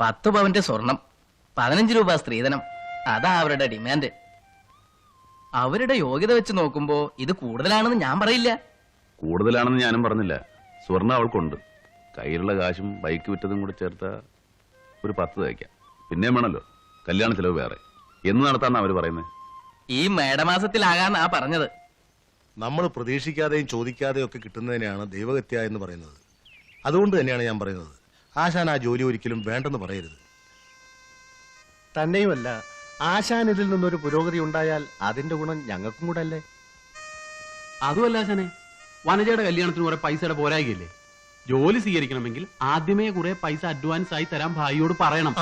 10 പവന്റെ സ്വർണം, 15 രൂപ സ്ത്രീധനം, അതാ അവരുടെ ഡിമാൻഡ്. അവരുടെ യോഗ്യത വെച്ച് നോക്കുമ്പോ ഇത് കൂടുതലാണെന്ന് ഞാൻ പറയില്ല. കൂടുതലാണെന്ന് ഞാനും പറഞ്ഞില്ല. സ്വർണം അവൾക്കുണ്ട്. കയ്യിലുള്ള കാശും ബൈക്ക് വിറ്റതും കൂടെ ചേർത്ത ഒരു 10 തയ്ക്കാം. പിന്നെയും വേണമല്ലോ കല്യാണ ചെലവ് വേറെ. എന്ന് നടത്താന്നാ അവര് പറയുന്നത്. ഈ മേടമാസത്തിലാകാന്നാ പറഞ്ഞത്. നമ്മൾ പ്രതീക്ഷിക്കാതെയും ചോദിക്കാതെയും ഒക്കെ കിട്ടുന്നതിനെയാണ് ദൈവഹത്യ എന്ന് പറയുന്നത്. അതുകൊണ്ട് തന്നെയാണ് ഞാൻ പറയുന്നത്, ആശാൻ ആ ജോലി ഒരിക്കലും വേണ്ടെന്ന് പറയരുത്. തന്നെയുമല്ല, ആശാൻ ഇതിൽ നിന്നൊരു പുരോഗതി ഉണ്ടായാൽ അതിന്റെ ഗുണം ഞങ്ങൾക്കും കൂടെ അല്ലേ? അതുമല്ല ആശാനെ, വനജയുടെ കല്യാണത്തിന് കുറെ പൈസയുടെ പോരായില്ലേ? ജോലി സ്വീകരിക്കണമെങ്കിൽ ആദ്യമേ കുറെ പൈസ അഡ്വാൻസ് ആയി തരാൻ ഭായിയോട് പറയണം.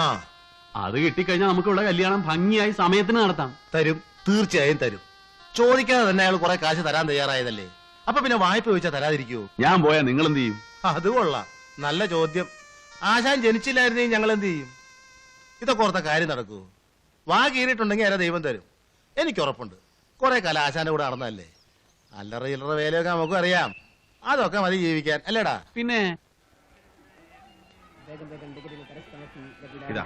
അത് കിട്ടിക്കഴിഞ്ഞാൽ നമുക്കുള്ള കല്യാണം ഭംഗിയായി സമയത്തിന് നടത്താം. തരും, തീർച്ചയായും തരും. ചോദിക്കാതെ തന്നെ അയാൾ കുറെ കാശ് തരാൻ തയ്യാറായതല്ലേ. അപ്പൊ പിന്നെ വായ്പ ചോദിച്ചാൽ തരാതിരിക്കുവോ? ഞാൻ പോയാ നിങ്ങൾ എന്ത് ചെയ്യും? അത് കൊള്ളാം, നല്ല ചോദ്യം. ആശാൻ ജനിച്ചില്ലായിരുന്നെങ്കിൽ ഞങ്ങൾ എന്ത് ചെയ്യും? ഇതൊക്കെ ഓർത്ത കാര്യം നടക്കൂ. വാ കീറിയിട്ടുണ്ടെങ്കിൽ അയാളെ ദൈവം തരും. എനിക്ക് ഉറപ്പുണ്ട്. കുറെ കാലം ആശാന്റെ കൂടെ നടന്നല്ലേ. അല്ലറ ചില്ലറ വേലയൊക്കെ നമുക്കും അറിയാം. അതൊക്കെ മതി ജീവിക്കാൻ, അല്ലേടാ? പിന്നെ ഇതാ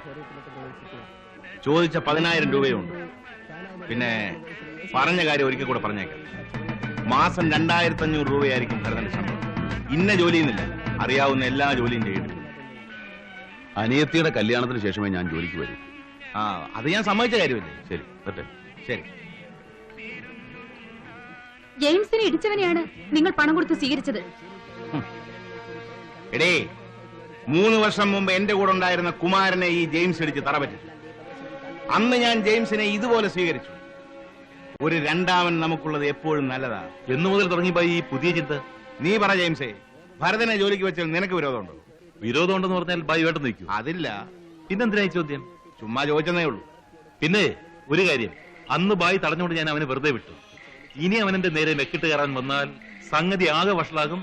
ചോദിച്ച 10,000 രൂപയുണ്ട്. പിന്നെ പറഞ്ഞ കാര്യം ഒരിക്കൽ കൂടെ പറഞ്ഞേക്കാം. മാസം 2,500 രൂപയായിരിക്കും ഭരതന്റെ ശമ്പളം. ഇന്ന ജോലിയെന്നില്ല, അറിയാവുന്ന എല്ലാ ജോലിയും ചെയ്തിട്ടുണ്ട്. അനിയത്തിയുടെ കല്യാണത്തിന് ശേഷമേ ഞാൻ ജോലിക്ക് വരൂ. അത് ഞാൻ സമ്മതിച്ച കാര്യമല്ലേ. ശരി പറ്റേ. ശരി. ജെയിംസിനെ ഇടിച്ചവനെയാണ് നിങ്ങൾ പണം കൊടുത്ത് സ്വീകരിച്ചത്. എടേ, 3 വർഷം മുമ്പ് എന്റെ കൂടെ ഉണ്ടായിരുന്ന കുമാരനെ ഈ ജെയിംസ് ഇടിച്ച് തറപറ്റി. അന്ന് ഞാൻ ജെയിംസിനെ ഇതുപോലെ സ്വീകരിച്ചു. ഒരു രണ്ടാമൻ നമുക്കുള്ളത് എപ്പോഴും നല്ലതാ. എന്നു മുതൽ തുടങ്ങിയപ്പോ ഈ പുതിയ ചിന്ത? നീ പറ ജെയിംസേ, ഭരതനെ ജോലിക്ക് വെച്ചാൽ നിനക്ക് വിരോധമുണ്ടോ? വിരോധം ഉണ്ടെന്ന് പറഞ്ഞാൽ ബൈ വേട്ടം നിൽക്കും. അതില്ല. പിന്നെന്തിനാ ഈ ചോദ്യം? ചുമ്മാ ചോദിച്ചതേ ഉള്ളൂ. പിന്നെ ഒരു കാര്യം, അന്ന് ബായി തടഞ്ഞുകൊണ്ട് ഞാൻ അവനെ വെറുതെ വിട്ടു. ഇനി അവനെന്റെ നേരെ മെക്കിട്ട് കയറാൻ വന്നാൽ സംഗതി ആകെ വഷളാകും.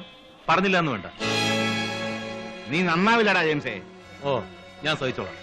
പറഞ്ഞില്ല എന്ന് വേണ്ട. നീ നന്നാവില്ലടാ ജെയിംസേ. ഓ, ഞാൻ സഹിച്ചോളാം.